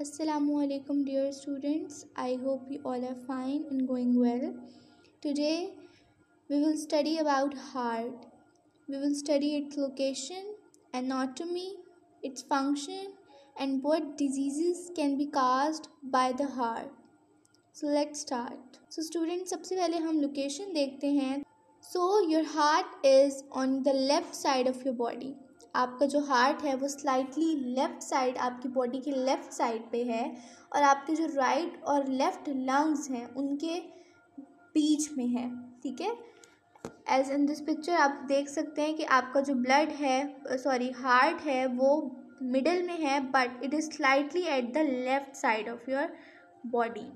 Assalamualaikum dear students. I hope you all are fine and going well. Today we will study about heart. We will study its location, anatomy, its function and what diseases can be caused by the heart. So let's start. So students सबसे पहले हम location देखते हैं. So your heart is on the left side of your body. आपका जो heart है वो slightly left side आपकी बॉडी के लेफ़्ट साइड पे है और आपके जो राइट और लेफ़्ट लंग्स हैं उनके बीच में है. ठीक है, एज इन दिस पिक्चर आप देख सकते हैं कि आपका जो ब्लड है हार्ट है वो मिडल में है but it is slightly at the left side of your body.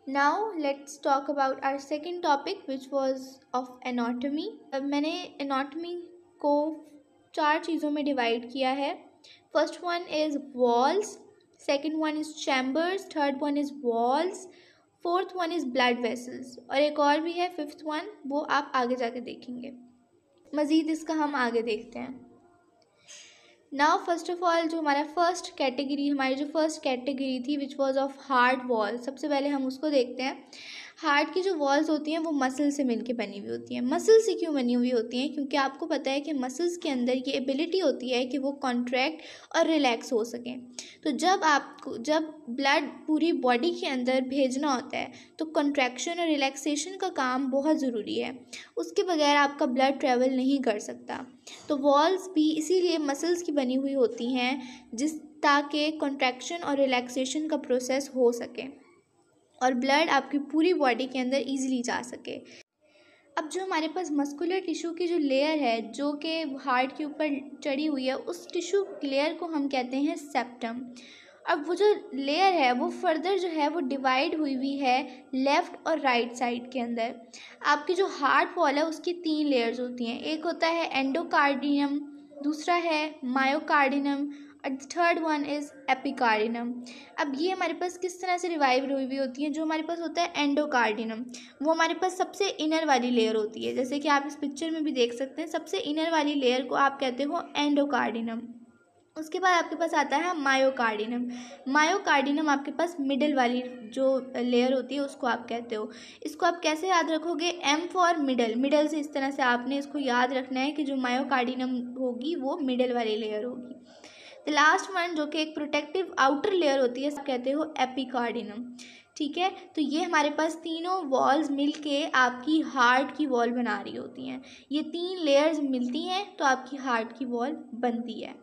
Now let's talk about our second topic which was of anatomy. मैंने एनाटॉमी को 4 चीज़ों में डिवाइड किया है. First one is walls, second one is chambers, third one is walls, fourth one is blood vessels और एक और भी है फिफ्थ वन, वो आप आगे जाके देखेंगे. मज़ीद इसका हम आगे देखते हैं. नाउ फर्स्ट ऑफ ऑल जो हमारी फर्स्ट कैटेगरी थी विच वॉज ऑफ हार्ट वॉल, सबसे पहले हम उसको देखते हैं. हार्ट की जो वॉल्स होती हैं वो मसल से मिलके बनी हुई होती हैं. मसल से क्यों बनी हुई होती हैं? क्योंकि आपको पता है कि मसल्स के अंदर ये एबिलिटी होती है कि वो कॉन्ट्रैक्ट और रिलैक्स हो सकें. तो जब ब्लड पूरी बॉडी के अंदर भेजना होता है तो कॉन्ट्रैक्शन और रिलैक्सेशन का काम बहुत ज़रूरी है. उसके बगैर आपका ब्लड ट्रैवल नहीं कर सकता. तो वॉल्स भी इसीलिए मसल्स की बनी हुई होती हैं ताकि कॉन्ट्रैक्शन और रिलैक्सेशन का प्रोसेस हो सके और ब्लड आपकी पूरी बॉडी के अंदर ईजिली जा सके. अब जो हमारे पास मस्कुलर टिश्यू की जो लेयर है जो कि हार्ट के ऊपर चढ़ी हुई है उस टिश्यू लेयर को हम कहते हैं सेप्टम. अब वो जो लेयर है वो फर्दर जो है वो डिवाइड हुई है लेफ़्ट और राइट साइड के अंदर. आपकी जो हार्ट वॉल है उसकी 3 लेयर्स होती हैं. एक होता है एंडोकार्डियम, दूसरा है मायोकार्डियम और थर्ड वन इज़ एपिकार्डियम. अब ये हमारे पास किस तरह से रिवाइव हुई होती हैं? जो हमारे पास होता है एंडोकार्डियम वो हमारे पास सबसे इनर वाली लेयर होती है. जैसे कि आप इस पिक्चर में भी देख सकते हैं, सबसे इनर वाली लेयर को आप कहते हो एंडोकार्डियम. उसके बाद आपके पास आता है मायोकार्डियम. मायोकार्डियम आपके पास मिडल वाली जो लेयर होती है उसको आप कहते हो. इसको आप कैसे याद रखोगे? एम फॉर मिडल से इस तरह से आपने इसको याद रखना है कि जो मायोकार्डियम होगी वो मिडल वाली लेयर होगी. द लास्ट वन जो कि एक प्रोटेक्टिव आउटर लेयर होती है कहते हो एपिकार्डियम. ठीक है, तो ये हमारे पास तीनों वॉल्स मिलके आपकी हार्ट की वॉल बना रही होती हैं. ये 3 लेयर्स मिलती हैं तो आपकी हार्ट की वॉल बनती है.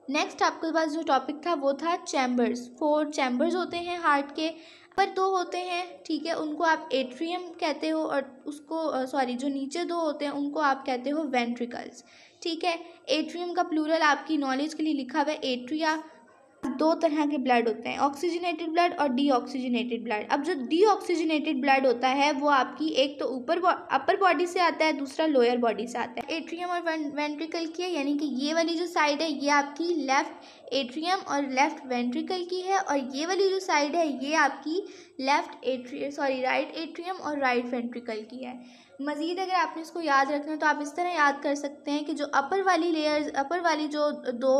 नेक्स्ट आपके पास जो टॉपिक था वो था चैम्बर्स. 4 चैम्बर्स होते हैं हार्ट के, पर 2 होते हैं. ठीक है, उनको आप एट्रियम कहते हो और उसको जो नीचे 2 होते हैं उनको आप कहते हो वेंट्रिकल्स. ठीक है, एट्रियम का प्लूरल आपकी नॉलेज के लिए लिखा हुआ है एट्रिया. 2 तरह के ब्लड होते हैं, ऑक्सीजनेटेड ब्लड और डीऑक्सीजनेटेड ब्लड. अब जो डीऑक्सीजनेटेड ब्लड होता है वो आपकी एक तो अपर बॉडी से आता है, दूसरा लोअर बॉडी से आता है. एट्रियम और वेंट्रिकल की है, यानी कि ये वाली जो साइड है ये आपकी लेफ्ट एट्रियम और लेफ्ट वेंट्रिकल की है और ये वाली जो साइड है ये आपकी राइट एट्रियम और राइट वेंट्रिकल की है. मज़ीद अगर आपने इसको याद रखना है तो आप इस तरह याद कर सकते हैं कि जो अपर वाली जो 2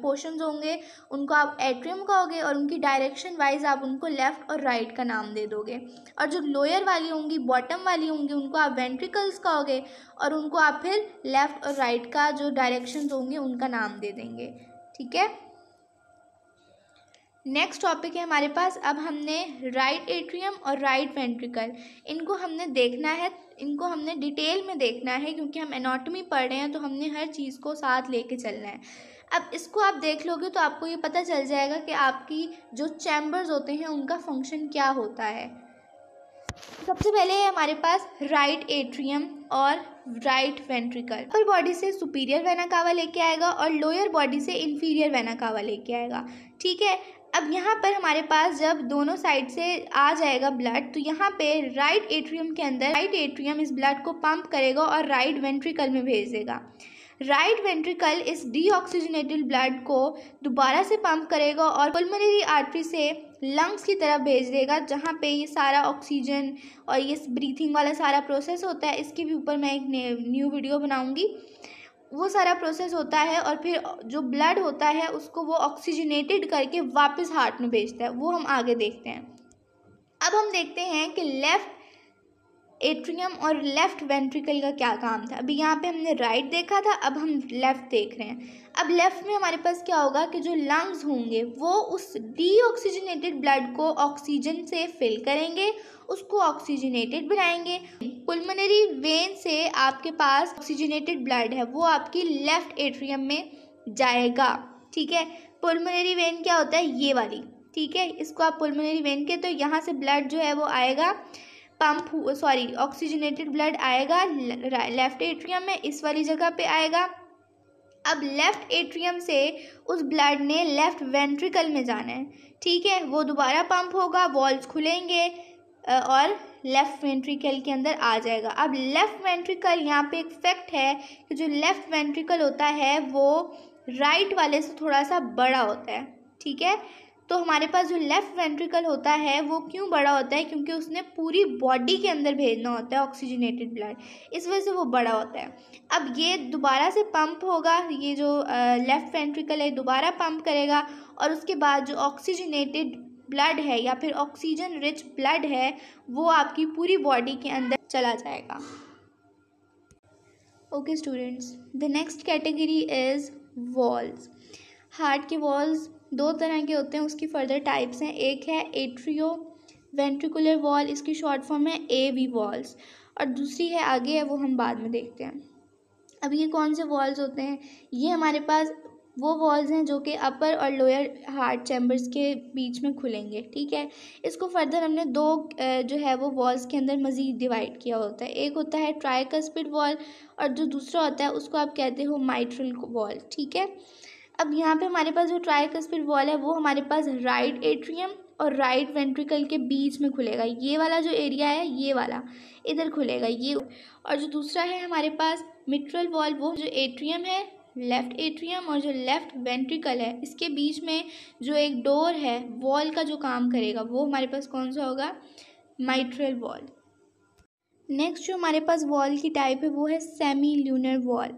पोर्शंस होंगे उनको आप एट्रियम कहोगे और उनकी डायरेक्शन वाइज आप उनको लेफ़्ट और राइट का नाम दे दोगे. और जो लोअर वाली होंगी, बॉटम वाली होंगी, उनको आप वेंट्रिकल्स कहोगे और उनको आप फिर लेफ़्ट और राइट का जो डायरेक्शन होंगे उनका नाम दे देंगे. ठीक है, नेक्स्ट टॉपिक है हमारे पास. अब हमने राइट एट्रियम और राइट वेंट्रिकल इनको हमने डिटेल में देखना है क्योंकि हम एनाटॉमी पढ़ रहे हैं तो हमने हर चीज़ को साथ लेके चलना है. अब इसको आप देख लोगे तो आपको ये पता चल जाएगा कि आपकी जो चैम्बर्स होते हैं उनका फंक्शन क्या होता है. सबसे पहले है हमारे पास राइट एट्रियम और राइट वेंट्रिकल. अपर बॉडी से सुपीरियर वेना कावा लेके आएगा और लोअर बॉडी से इंफीरियर वेना कावा लेके आएगा. ठीक है, अब यहाँ पर हमारे पास जब दोनों साइड से आ जाएगा ब्लड तो यहाँ पे राइट एट्रियम के अंदर राइट एट्रियम इस ब्लड को पंप करेगा और राइट वेंट्रिकल में भेज देगा. राइट वेंट्रिकल इस डीऑक्सीजनेटेड ब्लड को दोबारा से पंप करेगा और पल्मोनरी आर्टरी से लंग्स की तरफ भेज देगा जहाँ पे ये सारा ऑक्सीजन और ये ब्रीथिंग वाला सारा प्रोसेस होता है. इसके भी ऊपर मैं एक न्यू वीडियो बनाऊंगी. वो सारा प्रोसेस होता है और फिर जो ब्लड होता है उसको वो ऑक्सीजनेटेड करके वापस हार्ट में भेजता है, वो हम आगे देखते हैं। अब हम देखते हैं कि लेफ़्ट एट्रियम और लेफ़्ट वेंट्रिकल का क्या काम था। अभी यहाँ पे हमने राइट देखा था, अब हम लेफ़्ट देख रहे हैं। अब लेफ़्ट में हमारे पास क्या होगा कि जो लंग्स होंगे वो उस डीऑक्सीजनेटेड ब्लड को ऑक्सीजन से फिल करेंगे, उसको ऑक्सीजनेटेड बनाएंगे। पुल्मोनरी वेन से आपके पास ऑक्सीजनेटेड ब्लड है वो आपकी लेफ़्ट एट्रियम में जाएगा, ठीक है। पुल्मोनरी वेन क्या होता है, ये वाली, ठीक है, इसको आप पुल्मोनरी वेन के, तो यहाँ से ब्लड जो है वो आएगा ऑक्सीजनेटेड ब्लड आएगा लेफ्ट एट्रियम में, इस वाली जगह पे आएगा। अब लेफ्ट एट्रियम से उस ब्लड ने लेफ्ट वेंट्रिकल में जाना है, ठीक है, वो दोबारा पंप होगा, वॉल्व्स खुलेंगे और लेफ्ट वेंट्रिकल के अंदर आ जाएगा। अब लेफ्ट वेंट्रिकल, यहाँ पे एक फैक्ट है कि जो लेफ्ट वेंट्रिकल होता है वो राइट वाले से थोड़ा सा बड़ा होता है, ठीक है। तो हमारे पास जो लेफ़्ट वेंट्रिकल होता है वो क्यों बड़ा होता है, क्योंकि उसने पूरी बॉडी के अंदर भेजना होता है ऑक्सीजनेटेड ब्लड, इस वजह से वो बड़ा होता है। अब ये दोबारा से पंप होगा, ये जो लेफ़्ट वेंट्रिकल है दोबारा पंप करेगा और उसके बाद जो ऑक्सीजनेटेड ब्लड है या फिर ऑक्सीजन रिच ब्लड है वो आपकी पूरी बॉडी के अंदर चला जाएगा। Okay students, the next category is walls. Heart के वॉल्स दो तरह के होते हैं, उसकी फर्दर टाइप्स हैं। एक है एट्रियो वेंट्रिकुलर वॉल, इसकी शॉर्ट फॉर्म है AV वॉल्स, और दूसरी है आगे है, वो हम बाद में देखते हैं। अब ये कौन से वॉल्स होते हैं, ये हमारे पास वो वॉल्स हैं जो कि अपर और लोअर हार्ट चैम्बर्स के बीच में खुलेंगे, ठीक है। इसको फर्दर हमने दो जो है वो वॉल्स के अंदर मज़ीद डिवाइड किया होता है। एक होता है ट्राइकस्पिड वॉल और जो दूसरा होता है उसको आप कहते हो माइट्रल वॉल, ठीक है। अब यहाँ पे हमारे पास जो ट्राइकस्पिड वॉल है वो हमारे पास राइट एट्रियम और राइट वेंट्रिकल के बीच में खुलेगा, ये वाला जो एरिया है ये वाला इधर खुलेगा ये। और जो दूसरा है हमारे पास मिट्रल वॉल, वो जो एट्रियम है, लेफ़्ट एट्रियम और जो लेफ़्ट वेंट्रिकल है इसके बीच में जो एक डोर है वॉल का जो काम करेगा वो हमारे पास कौन सा होगा, माइट्रल वॉल। नेक्स्ट जो हमारे पास वॉल की टाइप है वो है सेमी ल्यूनर वॉल।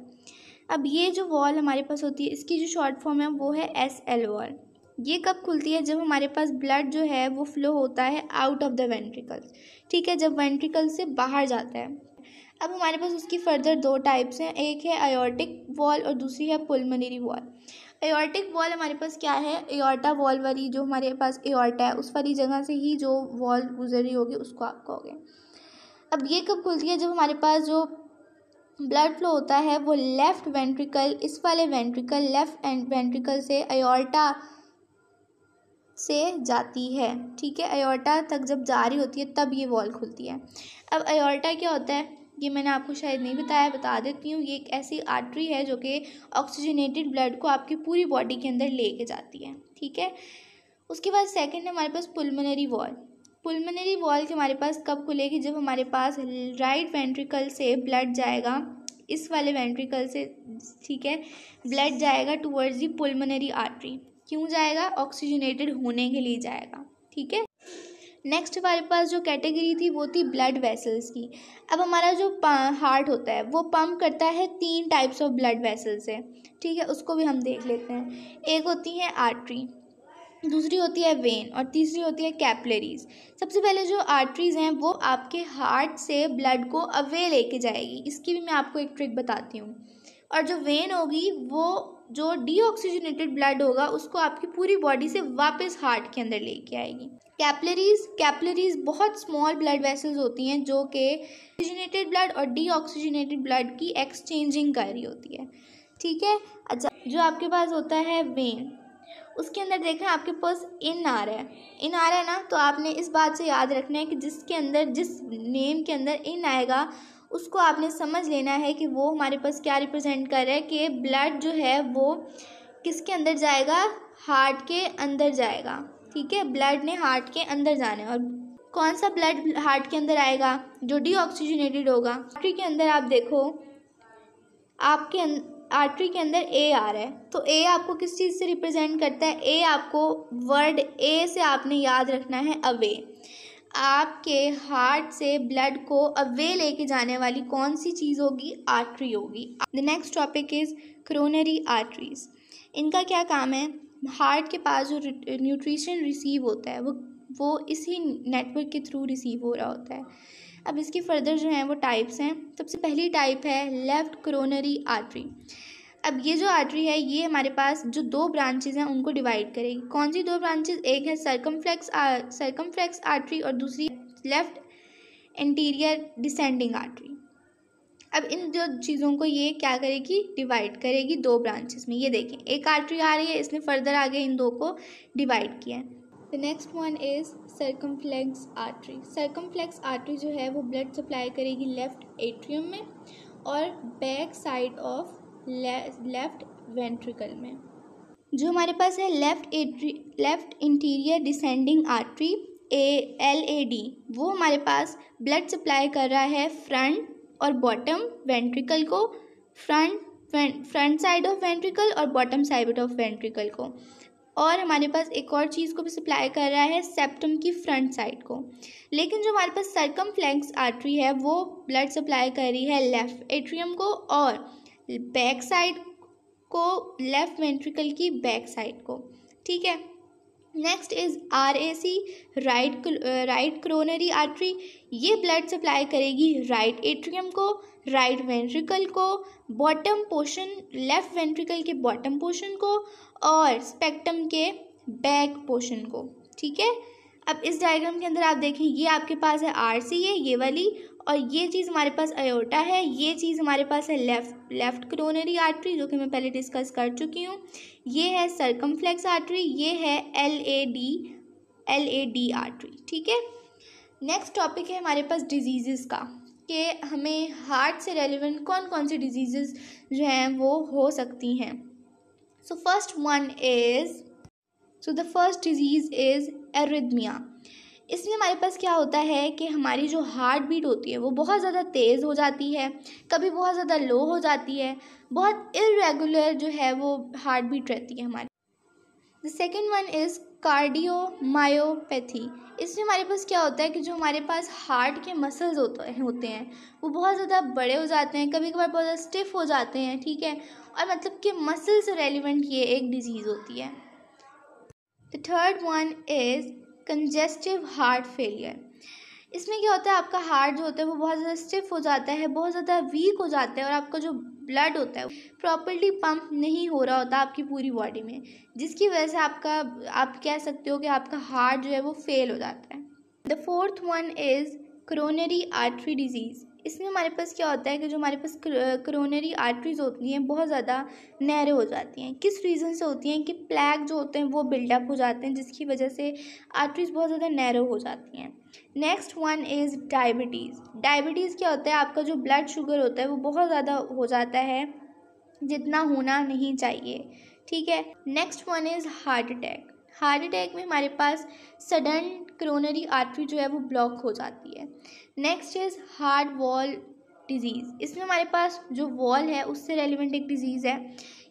अब ये जो वॉल हमारे पास होती है इसकी जो शॉर्ट फॉर्म है वो है SL वॉल। ये कब खुलती है, जब हमारे पास ब्लड जो है वो फ्लो होता है आउट ऑफ द वेंट्रिकल्स, ठीक है, जब वेंट्रिकल से बाहर जाता है। अब हमारे पास उसकी फर्दर दो टाइप्स हैं, एक है आयोर्टिक वॉल और दूसरी है पुल्मोनरी वॉल। एयोर्टिक वॉल हमारे पास क्या है, एयोर्टा वॉल वाली जो हमारे पास एयोर्टा है उस वाली जगह से ही जो वॉल गुजर रही होगी उसको आप कहोगे। अब ये कब खुलती है, जब हमारे पास जो ब्लड फ्लो होता है वो लेफ़्ट वेंट्रिकल, इस वाले वेंट्रिकल लेफ़्ट वेंट्रिकल से एयोर्टा से जाती है, ठीक है, एयोर्टा तक जब जा रही होती है तब ये वॉल खुलती है। अब एयोर्टा क्या होता है ये मैंने आपको शायद नहीं बताया, बता देती हूँ। ये एक ऐसी आर्टरी है जो कि ऑक्सीजनेटेड ब्लड को आपकी पूरी बॉडी के अंदर लेके जाती है, ठीक है। उसके बाद सेकंड है हमारे पास पुल्मोनरी वॉल। पुल्मोनरी वॉल के हमारे पास कब खुलेगी, जब हमारे पास राइट वेंट्रिकल से ब्लड जाएगा, इस वाले वेंट्रिकल से, ठीक है, ब्लड जाएगा टुवर्ड्स दी पुल्मोनरी आर्टरी। क्यों जाएगा, ऑक्सीजनेटेड होने के लिए जाएगा, ठीक है। नेक्स्ट हमारे पास जो कैटेगरी थी वो थी ब्लड वेसल्स की। अब हमारा जो हार्ट होता है वो पंप करता है 3 टाइप्स ऑफ ब्लड वेसल से, ठीक है, उसको भी हम देख लेते हैं। एक होती है आर्टरी, दूसरी होती है वेन और तीसरी होती है कैपिलरीज। सबसे पहले जो आर्टरीज हैं वो आपके हार्ट से ब्लड को अवे लेके जाएगी, इसकी भी मैं आपको एक ट्रिक बताती हूँ। और जो वेन होगी वो जो डीऑक्सीजनेटेड ब्लड होगा उसको आपकी पूरी बॉडी से वापस हार्ट के अंदर लेके आएगी। कैपिलरीज बहुत स्मॉल ब्लड वेसल्स होती हैं जो कि ऑक्सीजनेटेड ब्लड और डीऑक्सीजनेटेड ब्लड की एक्सचेंजिंग कर रही होती है, ठीक है। अच्छा, जो आपके पास होता है वेन, उसके अंदर देखें आपके पास इन आ रहा है ना, तो आपने इस बात से याद रखना है कि जिसके अंदर जिस नेम के अंदर इन आएगा उसको आपने समझ लेना है कि वो हमारे पास क्या रिप्रेजेंट कर रहा है कि ब्लड जो है वो किसके अंदर जाएगा, हार्ट के अंदर जाएगा, ठीक है, ब्लड ने हार्ट के अंदर जाना है। और कौन सा ब्लड हार्ट के अंदर आएगा, जो डीऑक्सीजनेटेड होगा। आर्टरी के अंदर आप देखो, आपके आर्टरी के अंदर ए आ रहा है, तो ए आपको किस चीज़ से रिप्रेजेंट करता है, ए आपको वर्ड ए से आपने याद रखना है अवे। आपके हार्ट से ब्लड को अवे लेके जाने वाली कौन सी चीज़ होगी? आर्टरी होगी। The next topic is coronary arteries. इनका क्या काम है? हार्ट के पास जो न्यूट्रिशन रिसीव होता है वो इसी नेटवर्क के थ्रू रिसीव हो रहा होता है। अब इसकी फर्दर जो हैं वो टाइप्स हैं। सबसे पहली टाइप है लेफ़्ट क्रोनरी आर्टरी। अब ये जो आर्टरी है ये हमारे पास जो दो ब्रांचेज हैं उनको डिवाइड करेगी। कौन सी दो ब्रांचेज? एक है सर्कमफ्लेक्स आर्टरी और दूसरी लेफ्ट एंटीरियर डिसेंडिंग आर्टरी। अब इन दो चीज़ों को ये क्या करेगी? डिवाइड करेगी दो ब्रांचेस में। ये देखें, एक आर्टरी आ रही है, इसने फर्दर आगे इन दो को डिवाइड किया है। The next one is circumflex artery. Circumflex artery जो है वो ब्लड सप्लाई करेगी लेफ्ट एट्रियम में और back side of left ventricle में। जो हमारे पास है left interior descending artery LAD, वो हमारे पास ब्लड सप्लाई कर रहा है फ्रंट और बॉटम वेंट्रिकल को, फ्रंट साइड ऑफ वेंट्रिकल और बॉटम साइड ऑफ वेंट्रिकल को। और हमारे पास एक और चीज़ को भी सप्लाई कर रहा है सेप्टम की फ्रंट साइड को। लेकिन जो हमारे पास सर्कमफ्लेक्स आर्टरी है वो ब्लड सप्लाई कर रही है लेफ्ट एट्रियम को और बैक साइड को, लेफ्ट वेंट्रिकल की बैक साइड को। ठीक है। Next is RAC, right coronary artery. ये ब्लड सप्लाई करेगी राइट एट्रियम को, राइट वेंट्रिकल को, बॉटम पोर्शन, लेफ्ट वेंट्रिकल के बॉटम पोर्शन को और स्पेक्ट्रम के बैक पोर्शन को। ठीक है। अब इस डायग्राम के अंदर आप देखें, ये आपके पास है RC है ये वाली, और ये चीज़ हमारे पास अयोटा है, ये चीज़ हमारे पास है लेफ्ट क्रोनरी आर्टरी जो कि मैं पहले डिस्कस कर चुकी हूँ। ये है सर्कमफ्लेक्स आर्टरी, ये है LAD आर्टरी। ठीक है। नेक्स्ट टॉपिक है हमारे पास डिजीज़ का, कि हमें हार्ट से रेलिवेंट कौन कौन सी डिजीज़ जो हैं वो हो सकती हैं। So the first disease is arrhythmia. इसमें हमारे पास क्या होता है कि हमारी जो हार्ट बीट होती है वो बहुत ज़्यादा तेज़ हो जाती है, कभी बहुत ज़्यादा लो हो जाती है, बहुत इरेगुलर जो है वो हार्ट बीट रहती है हमारी। The second one is cardiomyopathy. इसमें हमारे पास क्या होता है कि जो हमारे पास हार्ट के मसल्स होते हैं वो बहुत ज़्यादा बड़े हो जाते हैं, कभी कभार बहुत ज़्यादा स्टिफ हो जाते हैं। ठीक है। और मतलब कि मसल से रेलिवेंट ये एक डिजीज़ होती है। The third one is congestive heart failure. इसमें क्या होता है, आपका हार्ट जो होता है वो बहुत ज़्यादा स्टिफ हो जाता है, बहुत ज़्यादा वीक हो जाता है और आपका जो ब्लड होता है प्रॉपर्ली पंप नहीं हो रहा होता आपकी पूरी बॉडी में, जिसकी वजह से आप कह सकते हो कि आपका हार्ट जो है वो फेल हो जाता है। The fourth one is coronary artery disease. इसमें हमारे पास क्या होता है कि जो हमारे पास क्रोनरी आर्टरीज होती हैं बहुत ज़्यादा नैरो हो जाती हैं। किस रीज़न से होती हैं कि प्लैक जो होते हैं वो बिल्डअप हो जाते हैं, जिसकी वजह से आर्टरीज बहुत ज़्यादा नैरो हो जाती हैं। Next one is diabetes. Diabetes क्या होता है, आपका जो ब्लड शुगर होता है वो बहुत ज़्यादा हो जाता है, जितना होना नहीं चाहिए। ठीक है। Next one is heart attack. Heart attack में हमारे पास सडन क्रोनरी आर्टरी जो है वो ब्लॉक हो जाती है। Next is heart wall disease. इसमें हमारे पास जो वॉल है उससे रेलिवेंट एक डिजीज़ है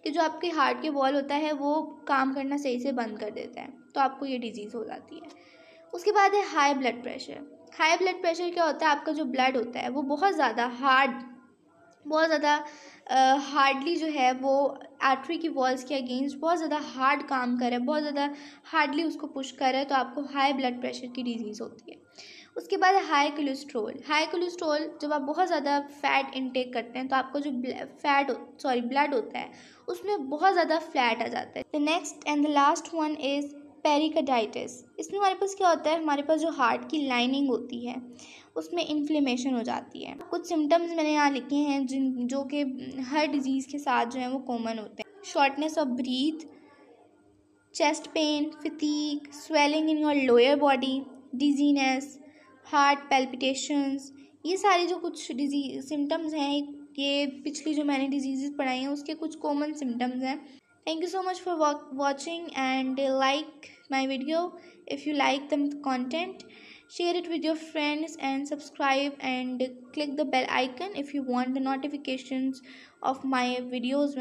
कि जो आपके हार्ट के वॉल होता है वो काम करना सही से बंद कर देता है, तो आपको ये डिजीज़ हो जाती है। उसके बाद है high blood pressure. High blood pressure क्या होता है, आपका जो ब्लड होता है वो बहुत ज़्यादा हार्डली जो है वो आर्टरी की वॉल्स के अगेंस्ट बहुत ज़्यादा हार्ड काम कर रहा है, बहुत ज़्यादा हार्डली उसको पुश कर रहा है, तो आपको हाई ब्लड प्रेशर की डिजीज़ होती है। उसके बाद है हाई कोलेस्ट्रॉल। हाई कोलेस्ट्रॉल जब आप बहुत ज़्यादा फैट इनटेक करते हैं तो आपका जो ब्लड होता है उसमें बहुत ज़्यादा फ्लैट आ जाता है। The next and the last one is pericarditis. इसमें हमारे पास क्या होता है, हमारे पास जो हार्ट की लाइनिंग होती है उसमें इन्फ्लेमेशन हो जाती है। कुछ सिम्टम्स मैंने यहाँ लिखे हैं जो कि हर डिजीज़ के साथ जो है वो कॉमन होते हैं। Shortness of breath, chest pain, fatigue, swelling in your lower body, dizziness, heart palpitations. ये सारी जो कुछ सिम्टम्स हैं, ये पिछली जो मैंने डिजीज़ पढ़ाई हैं उसके कुछ कॉमन सिम्टम्स हैं। Thank you so much for watching, and like my video if you like the content. Share it with your friends and subscribe and click the bell icon if you want the notifications of my videos